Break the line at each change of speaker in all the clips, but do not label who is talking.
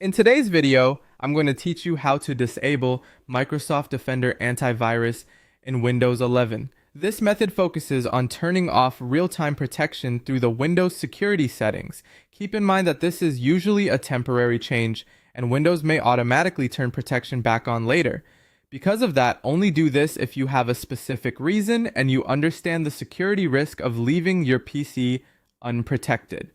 In today's video, I'm going to teach you how to disable Microsoft Defender Antivirus in Windows 11. This method focuses on turning off real-time protection through the Windows security settings. Keep in mind that this is usually a temporary change, and Windows may automatically turn protection back on later. Because of that, only do this if you have a specific reason and you understand the security risk of leaving your PC unprotected.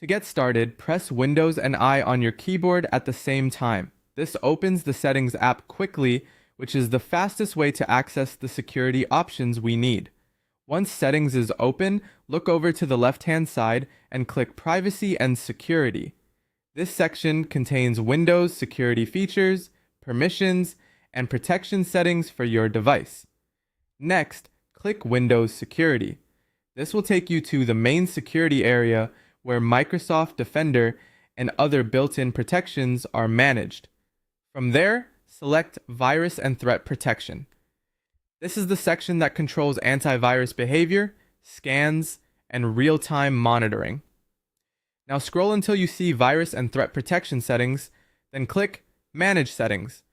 To get started, press Windows and I on your keyboard at the same time. This opens the Settings app quickly, which is the fastest way to access the security options we need. Once Settings is open, look over to the left-hand side and click Privacy and Security. This section contains Windows security features, permissions, and protection settings for your device. Next, click Windows Security. This will take you to the main security area where Microsoft Defender and other built-in protections are managed. From there, select Virus and Threat Protection. This is the section that controls antivirus behavior, scans, and real-time monitoring. Now scroll until you see Virus and Threat Protection settings, then click Manage Settings.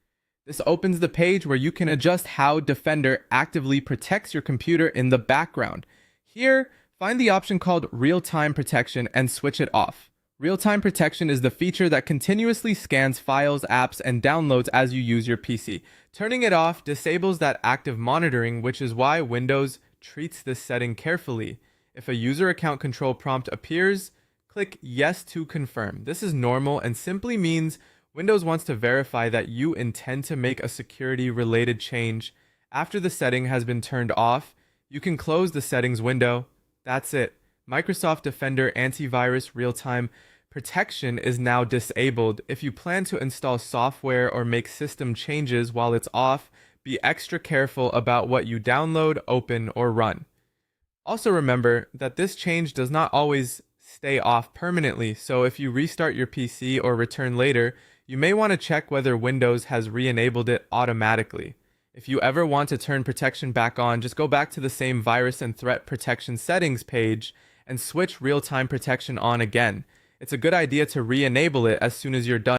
This opens the page where you can adjust how Defender actively protects your computer in the background. Here, find the option called Real-Time Protection and switch it off. Real-Time Protection is the feature that continuously scans files, apps, and downloads as you use your PC. Turning it off disables that active monitoring, which is why Windows treats this setting carefully. If a user account control prompt appears, click Yes to confirm. This is normal and simply means Windows wants to verify that you intend to make a security-related change. After the setting has been turned off, you can close the settings window. That's it. Microsoft Defender Antivirus Real-Time Protection is now disabled. If you plan to install software or make system changes while it's off, be extra careful about what you download, open, or run. Also remember that this change does not always stay off permanently, so if you restart your PC or return later, you may want to check whether Windows has re-enabled it automatically. If you ever want to turn protection back on, just go back to the same Virus and Threat Protection settings page and switch real-time protection on again. It's a good idea to re-enable it as soon as you're done.